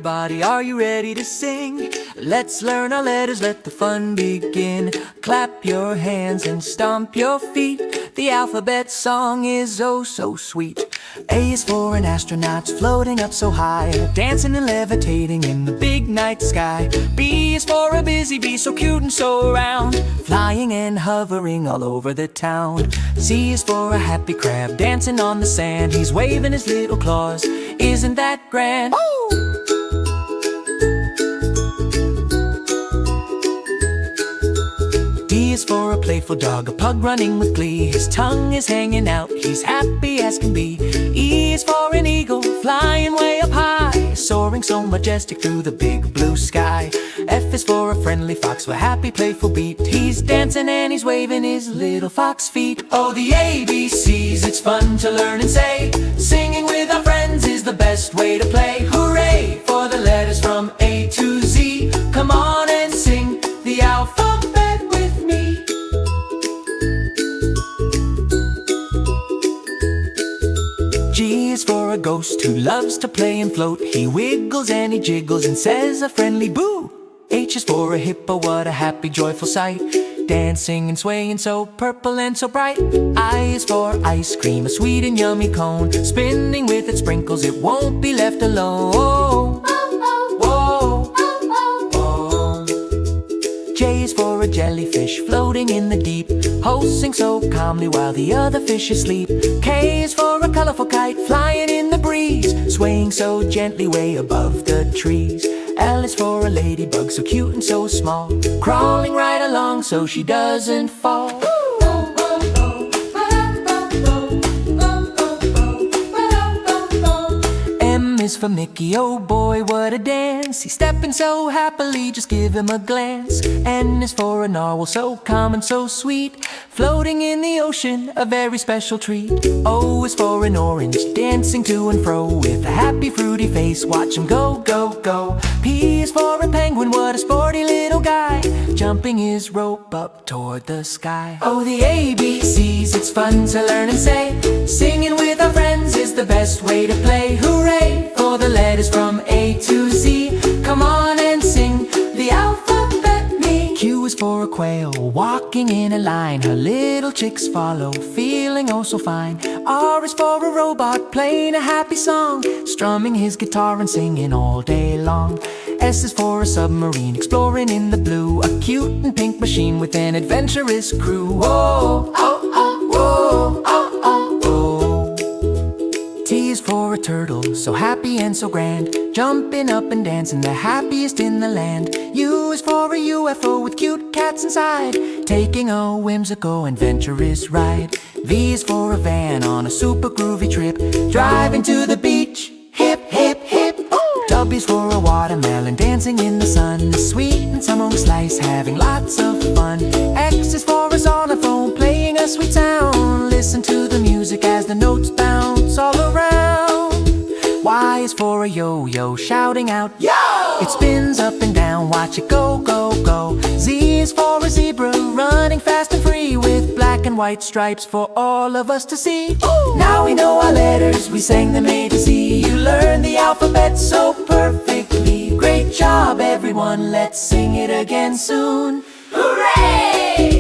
everybody, are you ready to sing? Let's learn our letters, let the fun begin. Clap your hands and stomp your feet. The alphabet song is oh so sweet. A is for an astronaut floating up so high, dancing and levitating in the big night sky. B is for a busy bee so cute and so round, flying and hovering all over the town. C is for a happy crab dancing on the sand. He's waving his little claws, isn't that grand? D is for a playful dog, a pug running with glee. His tongue is hanging out, he's happy as can be. E is for an eagle, flying way up high, soaring so majestic through the big blue sky. F is for a friendly fox with a happy playful beat. He's dancing and he's waving his little fox feet. Oh, the ABCs, it's fun to learn and say. Singing with our friends is the best way to play. Hooray for the letters from A to Z. Come on and sing the alphabet with me. G is for a ghost who loves to play and float. He wiggles and he jiggles and says a friendly boo. H is for a hippo, what a happy joyful sight, dancing and swaying so purple and so bright. I is for ice cream, a sweet and yummy cone, spinning with its sprinkles, it won't be left alone. Whoa, whoa. J is for a jellyfish floating in the deep, pulsing so calmly while the other fishes sleep. K is for a colorful kite flying in the breeze, swaying so gently way above the trees. L is for a ladybug so cute and so small, crawling right along so she doesn't fall. M is for Mickey, oh boy what a dance, he's stepping so happily, just give him a glance. N is for a narwhal so calm and so sweet, floating in the ocean, a very special treat. O is for an orange dancing to and fro with a happy fruity face, watch him go, go, go. P is for a penguin, what a sporty little guy, jumping his rope up toward the sky. Oh, the ABCs, it's fun to learn and say. Singing with our friends is the best way to play. Hooray for the letters from A to Z. Come on and sing the alphabet me. Q is for a quail walking in a line, her little chicks follow, feeling oh so fine. R is for a robot playing a happy song, strumming his guitar and singing all day long. S is for a submarine exploring in the blue, a cute and pink machine with an adventurous crew. Whoa, oh, oh, whoa, oh, oh, oh. T is for a turtle so happy and so grand, jumping up and dancing, the happiest in the land. U is for a UFO with cute cats inside, taking a whimsical adventurous ride. V is for a van on a super groovy trip, driving to the beach, hip, hip, hip. W is for a watermelon dancing in the sun, sweet and some slice, having lots of fun. X is for a xylophone playing a sweet sound, listen to the music as the notes bounce all around. Y is for a yo-yo shouting out yo! It spins up and down, watch it go, go, go. Z is for a zebra running fast and free, with black and white stripes for all of us to see. Ooh. Now we know our letters, we sang them A to Z. You learned the alphabet so perfectly. Great job everyone, let's sing it again soon. Hooray!